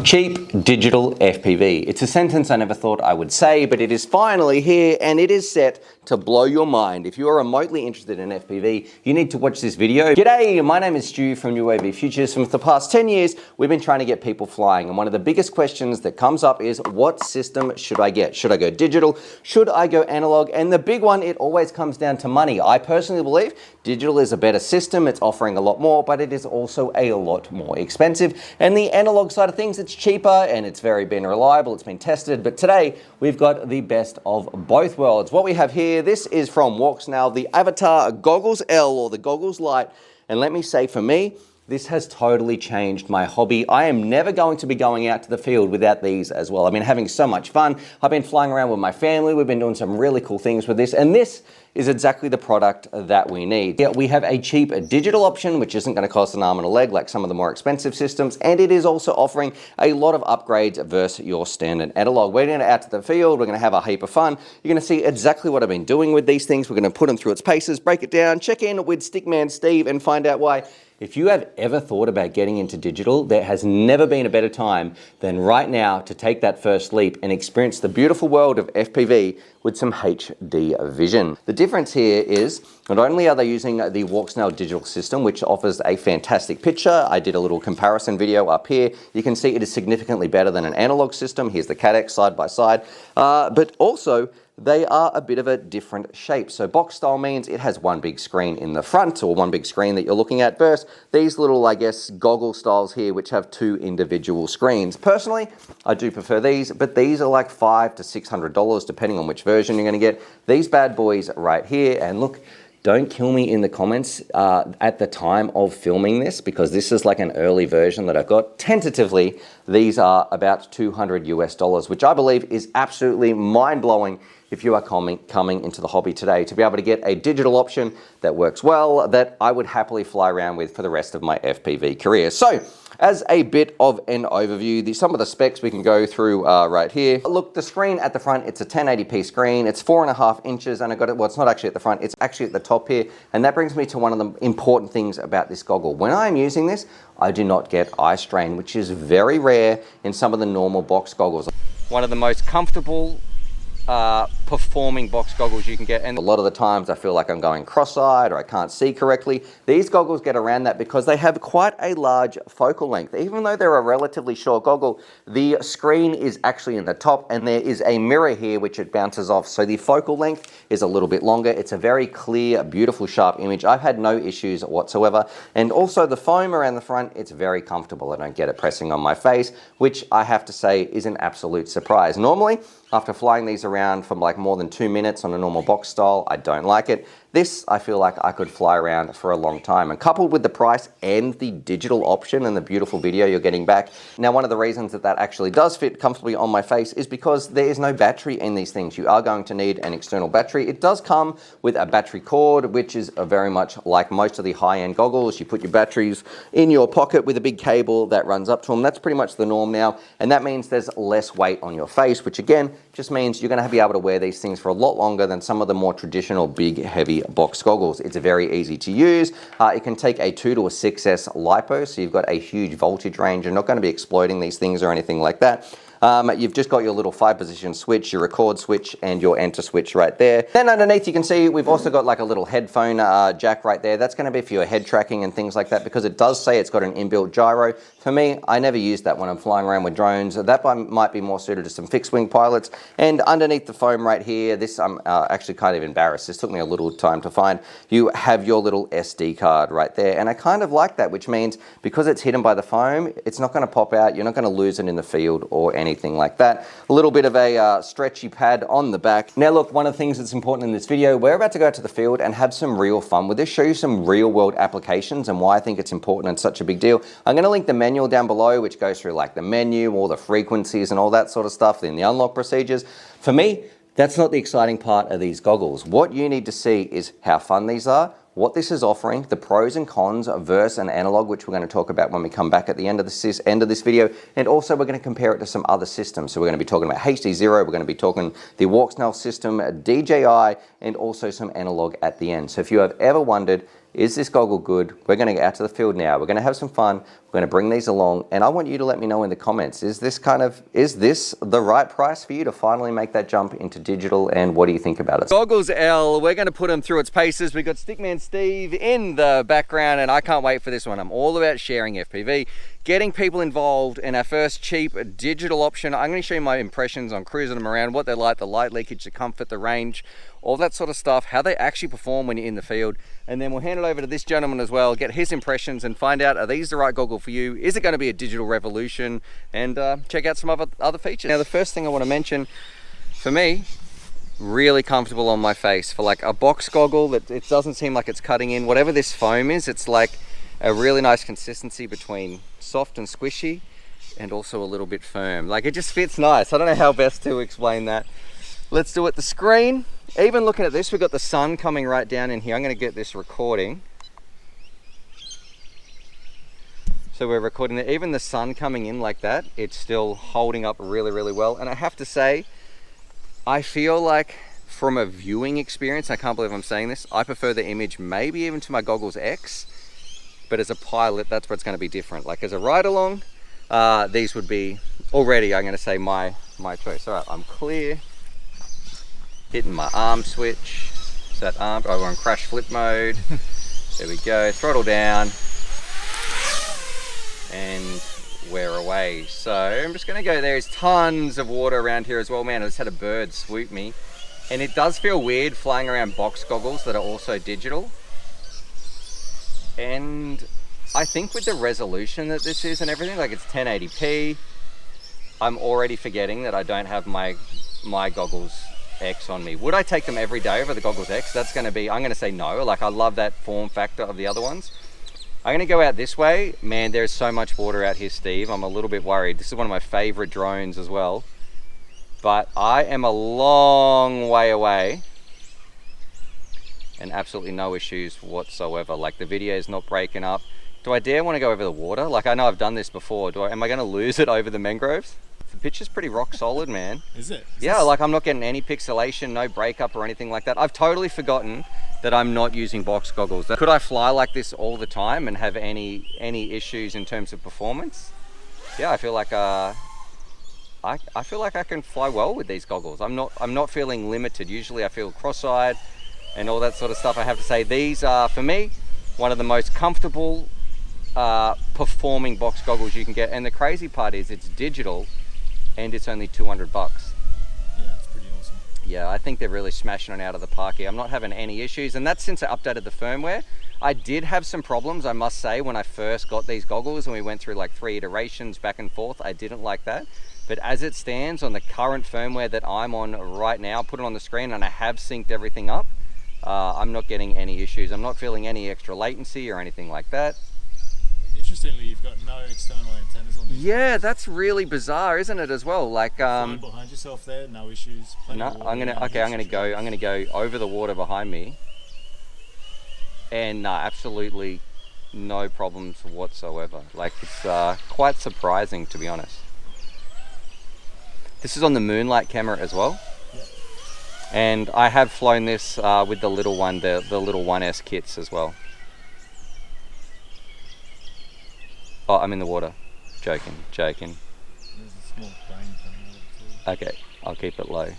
Cheap digital FPV. It's a sentence I never thought I would say, but it is finally here and it is set to blow your mind. If you are remotely interested in FPV, you need to watch this video. G'day, my name is Stu from UAVfutures. For the past 10 years, we've been trying to get people flying, and one of the biggest questions that comes up is, what system should I get? Should I go digital? Should I go analog? And the big one, it always comes down to money. I personally believe digital is a better system. It's offering a lot more, but it is also a lot more expensive. And the analog side of things, it's cheaper and it's been reliable, it's been tested. But today we've got the best of both worlds. What we have here, this is from Walksnail, the Avatar Goggles L, or the Goggles Lite. And let me say, for me, this has totally changed my hobby. I am never going to be going out to the field without these as well. I've been having so much fun. I've been flying around with my family. We've been doing some really cool things with this, and this is exactly the product that we need. Yeah, we have a cheap digital option, which isn't going to cost an arm and a leg like some of the more expensive systems, and it is also offering a lot of upgrades versus your standard analog. We're going to out to the field, we're going to have a heap of fun. You're going to see exactly what I've been doing with these things. We're going to put them through its paces, break it down, check in with StickMan Steve, and find out why. If you have ever thought about getting into digital, there has never been a better time than right now to take that first leap and experience the beautiful world of FPV with some HD vision. The difference here is, not only are they using the Walksnail digital system, which offers a fantastic picture. I did a little comparison video up here. You can see it is significantly better than an analog system. Here's the Caddx side by side, but also they are a bit of a different shape. So box style means it has one big screen in the front, or one big screen that you're looking at, versus these little, I guess, goggle styles here, which have two individual screens. Personally, I do prefer these, but these are like $500 to $600, depending on which version you're gonna get. These bad boys right here, and look, don't kill me in the comments at the time of filming this, because this is like an early version that I've got. Tentatively, these are about $200 US, which I believe is absolutely mind-blowing if you are coming into the hobby today, to be able to get a digital option that works well, that I would happily fly around with for the rest of my FPV career. So, as a bit of an overview, some of the specs we can go through right here. Look, the screen at the front, it's a 1080p screen. It's 4.5 inches, and I got it, well, it's not actually at the front, it's actually at the top here. And that brings me to one of the important things about this goggle. When I'm using this, I do not get eye strain, which is very rare in some of the normal box goggles. One of the most comfortable performing box goggles you can get, and a lot of the times I feel like I'm going cross-eyed or I can't see correctly. These goggles get around that because they have quite a large focal length. Even though they're a relatively short goggle, the screen is actually in the top, and there is a mirror here which it bounces off, so the focal length is a little bit longer. It's a very clear, beautiful, sharp image. I've had no issues whatsoever, and also the foam around the front, it's very comfortable. I don't get it pressing on my face, which I have to say is an absolute surprise. Normally, after flying these around for like more than 2 minutes on a normal box style, I don't like it. This, I feel like I could fly around for a long time. And coupled with the price and the digital option and the beautiful video you're getting back. Now, one of the reasons that that actually does fit comfortably on my face is because there is no battery in these things. You are going to need an external battery. It does come with a battery cord, which is very much like most of the high-end goggles. You put your batteries in your pocket with a big cable that runs up to them. That's pretty much the norm now. And that means there's less weight on your face, which again, just means you're going to be able to wear these things for a lot longer than some of the more traditional big, heavy box goggles. It's very easy to use. It can take a 2 to a 6S LiPo, so you've got a huge voltage range. You're not going to be exploiting these things or anything like that. You've just got your little 5-position switch, your record switch, and your enter switch right there. Then underneath you can see we've also got like a little headphone jack right there. That's going to be for your head tracking and things like that, because it does say it's got an inbuilt gyro. For me, I never use that when I'm flying around with drones. That might be more suited to some fixed wing pilots. And underneath the foam right here, this I'm actually kind of embarrassed. This took me a little time to find. You have your little SD card right there. And I kind of like that, which means because it's hidden by the foam, it's not going to pop out. You're not going to lose it in the field or anything like that. A little bit of a stretchy pad on the back. Now look, one of the things that's important in this video, we're about to go to the field and have some real fun with this, show you some real world applications and why I think it's important and such a big deal. I'm going to link the manual down below, which goes through like the menu, all the frequencies and all that sort of stuff, then the unlock procedures. For me, that's not the exciting part of these goggles. What you need to see is how fun these are, what this is offering, the pros and cons versus an analog, which we're going to talk about when we come back at the end of this video, and also we're going to compare it to some other systems. So we're going to be talking about HDzero, we're going to be talking the Walksnail system, DJI, and also some analog at the end. So if you have ever wondered is this goggle good? We're going to get out to the field now. We're going to have some fun. We're going to bring these along, and I want you to let me know in the comments, is this the right price for you to finally make that jump into digital, and what do you think about it? Goggles L, we're going to put them through its paces. We've got StickMan Steve in the background, and I can't wait for this one. I'm all about sharing FPV, getting people involved in our first cheap digital option. I'm going to show you my impressions on cruising them around, what they're like, the light leakage, the comfort, the range, all that sort of stuff, how they actually perform when you're in the field. And then we'll hand it over to this gentleman as well, get his impressions and find out, are these the right goggle for you? Is it going to be a digital revolution? And check out some other features. Now, the first thing I want to mention, for me, really comfortable on my face. For like a box goggle, that it doesn't seem like it's cutting in. Whatever this foam is, it's like a really nice consistency between soft and squishy and also a little bit firm. Like, it just fits nice. I don't know how best to explain that. Let's do it. The screen, even looking at this, we've got the sun coming right down in here. I'm going to get this recording. So we're recording it. Even the sun coming in like that, it's still holding up really, really well. And I have to say, I feel like from a viewing experience, I can't believe I'm saying this, I prefer the image maybe even to my Goggles X, but as a pilot, that's where it's going to be different. Like as a ride along, these would be already, I'm going to say, my choice. All right, I'm clear. Hitting my arm switch. So that arm, we're on crash flip mode. There we go, throttle down. And we're away. So I'm just gonna go, there's tons of water around here as well. Man, I just had a bird swoop me. And it does feel weird flying around box goggles that are also digital. And I think with the resolution that this is and everything, like it's 1080p, I'm already forgetting that I don't have my Goggles X on me. Would I take them every day over the Goggles X? That's gonna be, I'm gonna say no. Like, I love that form factor of the other ones. I'm gonna go out this way. Man, there's so much water out here, Steve. I'm a little bit worried. This is one of my favorite drones as well. But I am a long way away and absolutely no issues whatsoever. Like, the video is not breaking up. Do I dare want to go over the water? Like, I know I've done this before. Am I gonna lose it over the mangroves? The picture's pretty rock solid, man. Is it? Yeah, like I'm not getting any pixelation, no breakup or anything like that. I've totally forgotten that I'm not using box goggles. Could I fly like this all the time and have any issues in terms of performance? Yeah, I feel like I feel like I can fly well with these goggles. I'm not feeling limited. Usually I feel cross-eyed and all that sort of stuff. I have to say, these are, for me, one of the most comfortable performing box goggles you can get. And the crazy part is it's digital and it's only 200 bucks. Yeah, it's pretty awesome. Yeah, I think they're really smashing it out of the park here. I'm not having any issues, and that's since I updated the firmware. I did have some problems, I must say, when I first got these goggles and we went through like 3 iterations back and forth. I didn't like that. But as it stands on the current firmware that I'm on right now, put it on the screen and I have synced everything up, I'm not getting any issues. I'm not feeling any extra latency or anything like that. Interestingly, you've got no external antennas on this. Yeah, that's really bizarre, isn't it, as well? Like, flying behind yourself there, no issues. No, I'm gonna go over the water behind me, and absolutely no problems whatsoever. Like, it's quite surprising, to be honest. This is on the Moonlight camera as well. Yep. And I have flown this with the little one, the little 1S kits as well. Oh, I'm in the water. Joking. There's a small plane coming out of it too. Okay, I'll keep it low.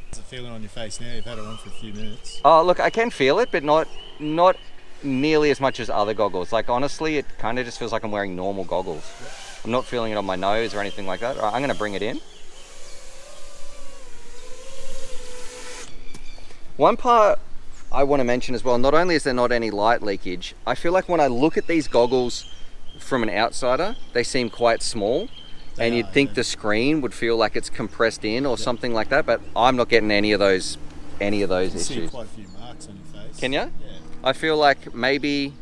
How's it feeling on your face now? You've had it on for a few minutes. Oh, look, I can feel it, but not nearly as much as other goggles. Like, honestly, it kind of just feels like I'm wearing normal goggles. Yep. I'm not feeling it on my nose or anything like that. All right, I'm going to bring it in. One part I want to mention as well, not only is there not any light leakage, I feel like when I look at these goggles from an outsider, they seem quite small, and you'd think the screen would feel like it's compressed in or something like that, but I'm not getting any of those issues. See quite a few marks on your face. Can you? Yeah. I feel like maybe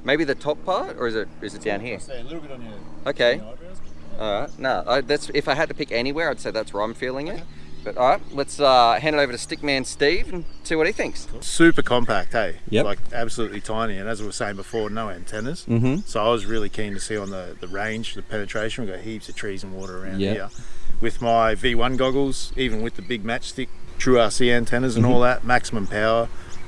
the top part, or is it down here? A little bit on your Okay. eyebrows. All right. No, that's, if I had to pick anywhere, I'd say that's where I'm feeling it. But all right, let's hand it over to StickMan Steve and see what he thinks. Super compact, hey? Yep. Like absolutely tiny, and as we were saying before, no antennas. Mm-hmm. So I was really keen to see on the range, the penetration. We've got heaps of trees and water around here. With my V1 goggles, even with the big matchstick, true RC antennas and all that, maximum power.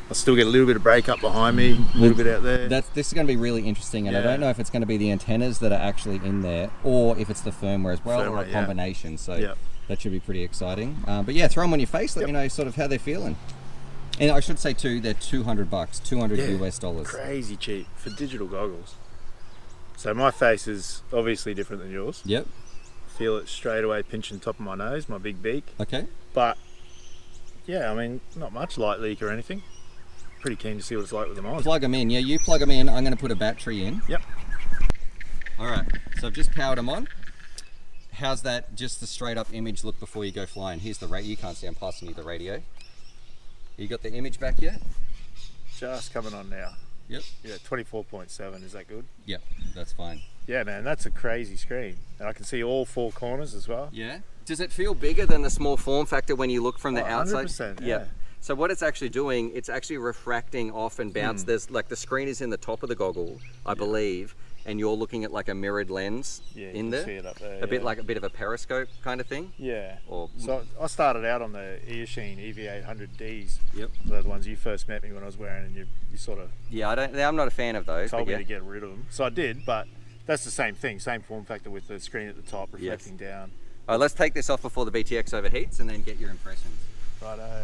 I still get a little bit of break up behind me, a little bit out there. This is going to be really interesting, and I don't know if it's going to be the antennas that are actually in there, or if it's the firmware as well, or a combination. So that should be pretty exciting. But yeah, throw them on your face. Let me know sort of how they're feeling. And I should say too, they're $200, $200 US. Crazy cheap for digital goggles. So my face is obviously different than yours. Yep. Feel it straight away pinching the top of my nose, my big beak. Okay. But yeah, I mean, not much light leak or anything. Pretty keen to see what it's like with them on. Plug them in. Yeah, you plug them in. I'm going to put a battery in. Yep. All right. So I've just powered them on. How's that? Just the straight up image look before you go flying. Here's the radio. You can't see. I'm passing you the radio. You got the image back yet? Just coming on now. Yep. Yeah, 24.7. Is that good? Yep, that's fine. Yeah, man, that's a crazy screen. And I can see all 4 corners as well. Yeah. Does it feel bigger than the small form factor when you look from the outside? 100%, yeah. Yep. So what it's actually doing, it's actually refracting off and bounce. There's like the screen is in the top of the goggle, I believe, and you're looking at like a mirrored lens in there. See it up there. A bit like a bit of a periscope kind of thing. Yeah. Or so I started out on the Earsheen EV800Ds. Yep. They're the ones you first met me when I was wearing, and you sort of I'm not a fan of those. told me to get rid of them. So I did, but that's the same thing, same form factor with the screen at the top reflecting down. All right, let's take this off before the BTX overheats and then get your impressions. Righto.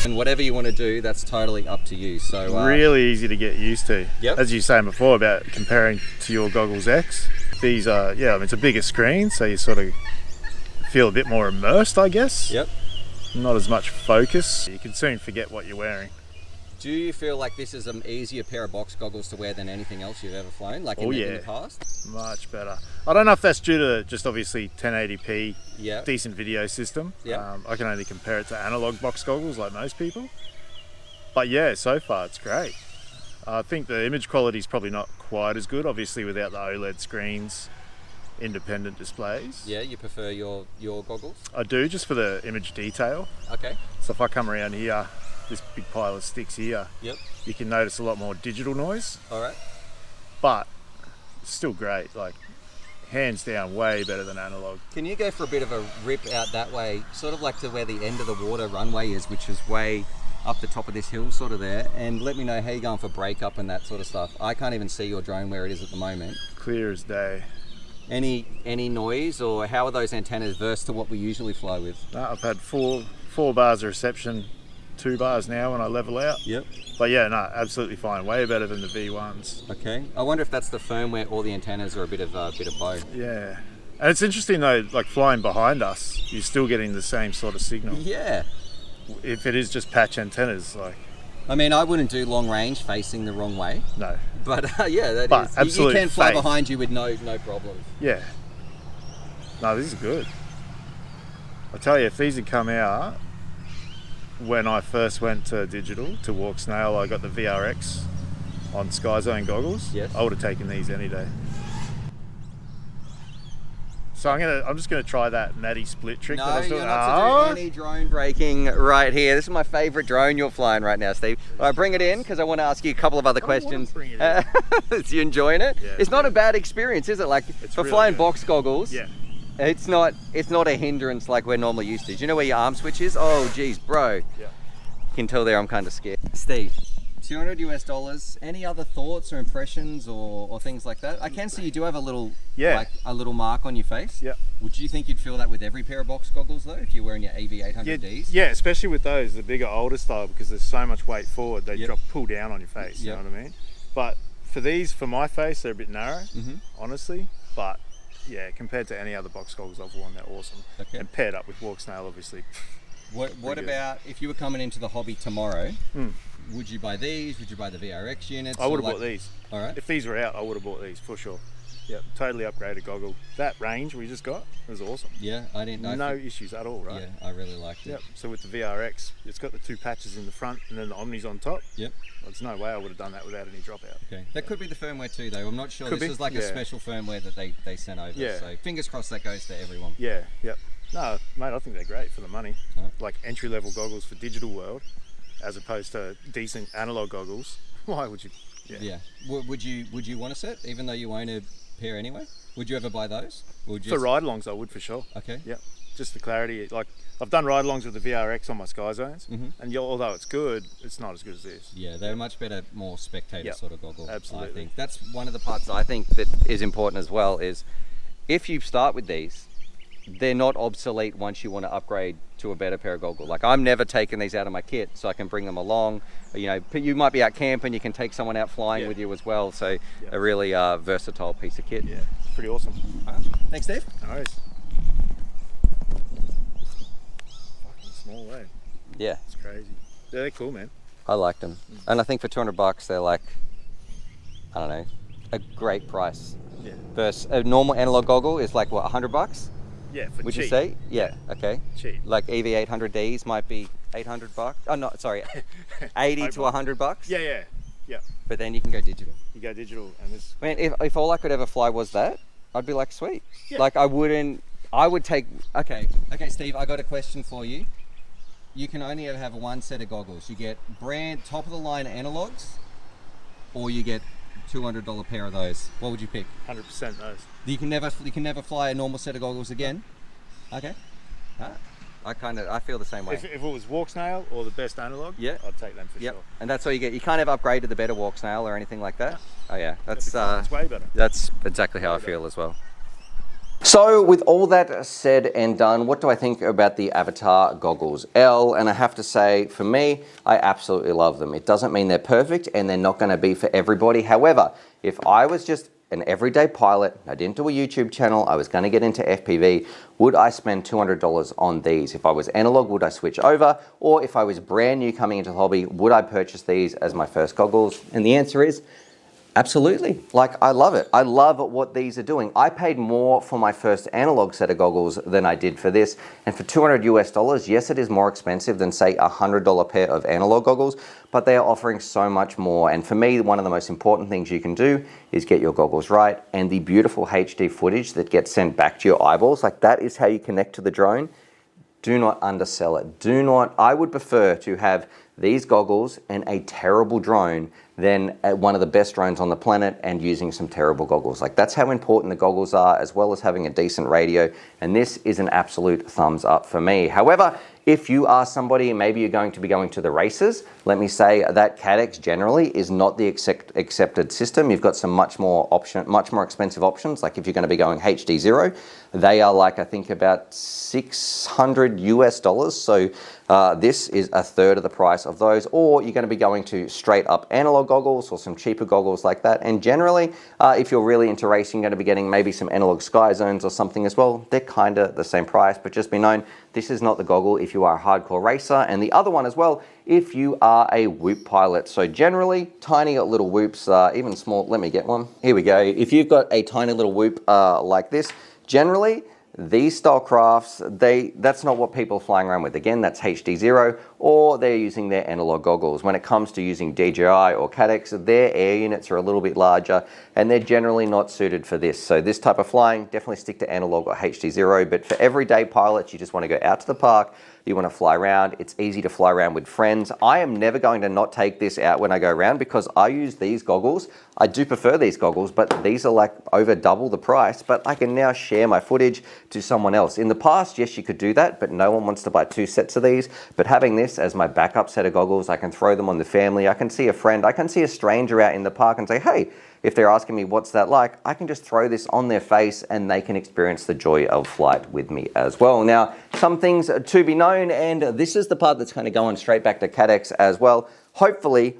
And whatever you want to do, that's totally up to you. So really easy to get used to. Yep. As you were saying before about comparing to your Goggles X, these are, I mean, it's a bigger screen, so you sort of feel a bit more immersed, I guess. Yep. Not as much focus. You can soon forget what you're wearing. Do you feel like this is an easier pair of box goggles to wear than anything else you've ever flown, like in the past? Much better. I don't know if that's due to just obviously 1080p, decent video system. I can only compare it to analog box goggles like most people. But yeah, so far it's great. I think the image quality is probably not quite as good, obviously without the OLED screens, independent displays. Yeah, you prefer your goggles? I do, just for the image detail. Okay. So if I come around here, this big pile of sticks here, you can notice a lot more digital noise. All right. But still great, like hands down way better than analog. Can you go for a bit of a rip out that way, sort of like to where the end of the water runway is, which is way up the top of this hill sort of there, and let me know how you're going for breakup and that sort of stuff. I can't even see your drone where it is at the moment. Clear as day. Any noise, or how are those antennas versus to what we usually fly with? No, I've had four bars of reception, 2 bars now when I level out. Yep. But yeah, no, absolutely fine. Way better than the V1s. Okay. I wonder if that's the firmware or the antennas are a bit of both. Yeah. And it's interesting though, like flying behind us, you're still getting the same sort of signal. Yeah. If it is just patch antennas, like. I mean, I wouldn't do long range facing the wrong way. No. But yeah, that but is. Absolute you can fly faith. behind you with no problems. Yeah. No, this is good. I tell you, if these had come out when I first went to digital, to Walksnail, I got the VRX on Sky Zone goggles. Yes. I would have taken these any day. So I'm just gonna try that natty split trick that I was doing. You're not to do any drone braking right here. This is my favorite drone you're flying right now, Steve. I bring it in because I want to ask you a couple of other questions. Bring it in. Is you enjoying it? Yeah, it's not a bad experience, is it? Like for really flying good. box goggles. Yeah. It's not a hindrance like we're normally used to. Do you know where your arm switch is? Oh geez, bro. Yeah. You can tell there I'm kind of scared. Steve, $200 US. Any other thoughts or impressions or things like that? I can see you do have a little like a little mark on your face. Yeah. Would you think you'd feel that with every pair of box goggles though, if you're wearing your AV800Ds? Yeah, especially with those, the bigger, older style, because there's so much weight forward, they pull down on your face. You know what I mean? But for these, for my face, they're a bit narrow, honestly. But yeah, compared to any other box goggles I've worn, they're awesome. Okay. And paired up with Walksnail, obviously. What about if you were coming into the hobby tomorrow? Would you buy these? Would you buy the VRX units? I would have bought these. All right. If these were out, I would have bought these for sure. Yep, totally upgraded goggle. That range we just got was awesome. Yeah, I didn't know. No issues at all, right? Yeah, I really liked it. Yep. So with the VRX, it's got the 2 patches in the front and then the Omni's on top. Yep. Well, there's no way I would have done that without any dropout. Okay. That could be the firmware too, though. I'm not sure. Could this be. is like a special firmware that they sent over. Yeah. So fingers crossed that goes to everyone. Yeah. Yep. No, mate, I think they're great for the money. Right. Like entry-level goggles for digital world, as opposed to decent analog goggles. Why would you? Yeah. Would you want a set, even though you own a pair anyway? Would you ever buy those? Or would you for ride-alongs, I would for sure. Okay. Yep. just the clarity. Like I've done ride-alongs with the VRX on my Sky Zones, and although it's good, it's not as good as this. Yeah, they're much better, more spectator sort of goggle. Absolutely. I think that's one of the parts I think that is important as well. Is if you start with these, they're not obsolete once you want to upgrade to a better pair of goggles. Like I'm never taking these out of my kit, so I can bring them along. You know, you might be out camping, you can take someone out flying with you as well. So a really versatile piece of kit. Yeah, it's pretty awesome. Thanks, Steve. No worries. Fucking small, eh? Yeah. It's crazy. Yeah, they're cool, man. I like them. And I think for $200, they're like, I don't know, a great price. Yeah. Versus a normal analog goggle is like, what, $100? Yeah, for Would cheap. you say? Yeah, okay. Cheap. Like EV800Ds might be $800. Oh, no, sorry, 80 to $100. Yeah. But then you can go digital. You go digital, and this. Man, if all I could ever fly was that, I'd be like, sweet. Yeah. Like I would take, okay, Steve, I got a question for you. You can only ever have one set of goggles. You get brand top of the line analogs, or you get $200 pair of those. What would you pick? 100% those. You can never fly a normal set of goggles again. Okay. I feel the same way. If it was Walksnail or the best analog, I'd take them for sure. And that's all you get. You can't have upgraded the better Walksnail or anything like that. Oh yeah, that's it's way better. That's exactly how I feel as well. So with all that said and done, what do I think about the Avatar Goggles L? And I have to say, for me, I absolutely love them. It doesn't mean they're perfect and they're not going to be for everybody. However, if I was just an everyday pilot, I didn't do a YouTube channel, I was going to get into FPV, would I spend $200 on these? If I was analog, would I switch over? Or if I was brand new coming into the hobby, would I purchase these as my first goggles? And the answer is, absolutely. Like, I love it. I love what these are doing. I paid more for my first analog set of goggles than I did for this. And for $200 US, yes, it is more expensive than, say, a $100 pair of analog goggles, but they are offering so much more. And for me, one of the most important things you can do is get your goggles right. And the beautiful HD footage that gets sent back to your eyeballs, like that is how you connect to the drone. Do not undersell it. I would prefer to have these goggles and a terrible drone than one of the best drones on the planet and using some terrible goggles. Like that's how important the goggles are, as well as having a decent radio. And this is an absolute thumbs up for me. However, if you are somebody, maybe you're going to be going to the races, let me say that Caddx generally is not the accepted system. You've got some much more expensive options. Like if you're going to be going HDzero, they are like, I think about $600 US. So this is a third of the price of those. Or you're going to be going to straight up analog goggles or some cheaper goggles like that. And generally, if you're really into racing, you're going to be getting maybe some analog Sky Zones or something as well. They're kind of the same price, but just be known, this is not the goggle if you are a hardcore racer. And the other one as well, if you are a whoop pilot. So generally, tiny little whoops, even small, let me get one. Here we go. If you've got a tiny little whoop like this, generally, these style crafts, that's not what people are flying around with. Again, that's HDzero, or they're using their analog goggles. When it comes to using DJI or Caddx, their air units are a little bit larger, and they're generally not suited for this. So this type of flying, definitely stick to analog or HDzero, but for everyday pilots, you just want to go out to the park, you want to fly around, it's easy to fly around with friends. I am never going to not take this out when I go around because I use these goggles. I do prefer these goggles, but these are like over double the price, but I can now share my footage to someone else. In the past, yes, you could do that, but no one wants to buy 2 sets of these. But having this as my backup set of goggles, I can throw them on the family, I can see a friend, I can see a stranger out in the park and say, hey, if they're asking me what's that like, I can just throw this on their face and they can experience the joy of flight with me as well. Now, some things to be known, and this is the part that's kind of going straight back to Caddx as well. Hopefully,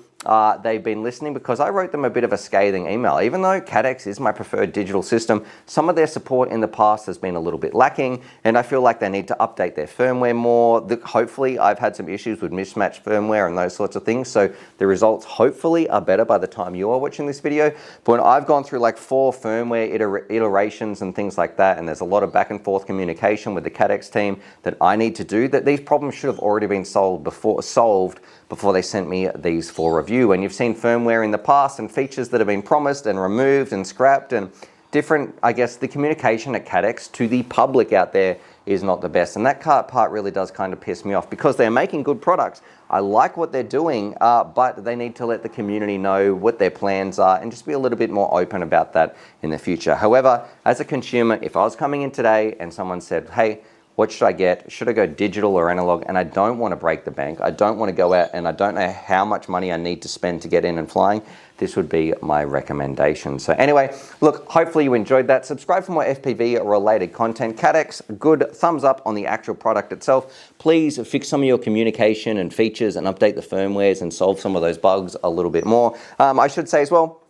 they've been listening because I wrote them a bit of a scathing email. Even though Caddx is my preferred digital system, some of their support in the past has been a little bit lacking, and I feel like they need to update their firmware more. Hopefully, I've had some issues with mismatched firmware and those sorts of things, so the results hopefully are better by the time you are watching this video. But when I've gone through like 4 firmware iterations and things like that, and there's a lot of back and forth communication with the Caddx team that I need to do, that these problems should have already been solved before they sent me these for review. And you've seen firmware in the past and features that have been promised and removed and scrapped and different. I guess the communication at Caddx to the public out there is not the best. And that part really does kind of piss me off because they're making good products. I like what they're doing, but they need to let the community know what their plans are and just be a little bit more open about that in the future. However, as a consumer, if I was coming in today and someone said, hey, what should I get? Should I go digital or analog? And I don't want to break the bank. I don't want to go out and I don't know how much money I need to spend to get in and flying. This would be my recommendation. So anyway, look, hopefully you enjoyed that. Subscribe for more FPV related content. Caddx, good thumbs up on the actual product itself. Please fix some of your communication and features and update the firmwares and solve some of those bugs a little bit more. I should say as well,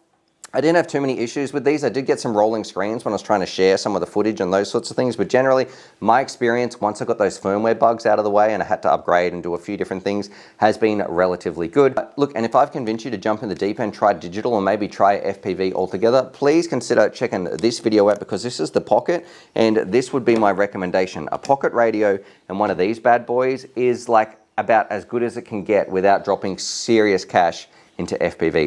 I didn't have too many issues with these. I did get some rolling screens when I was trying to share some of the footage and those sorts of things, but generally my experience once I got those firmware bugs out of the way and I had to upgrade and do a few different things has been relatively good. Look, and if I've convinced you to jump in the deep end, try digital or maybe try FPV altogether, please consider checking this video out because this is the Pocket and this would be my recommendation. A Pocket radio and one of these bad boys is like about as good as it can get without dropping serious cash into FPV.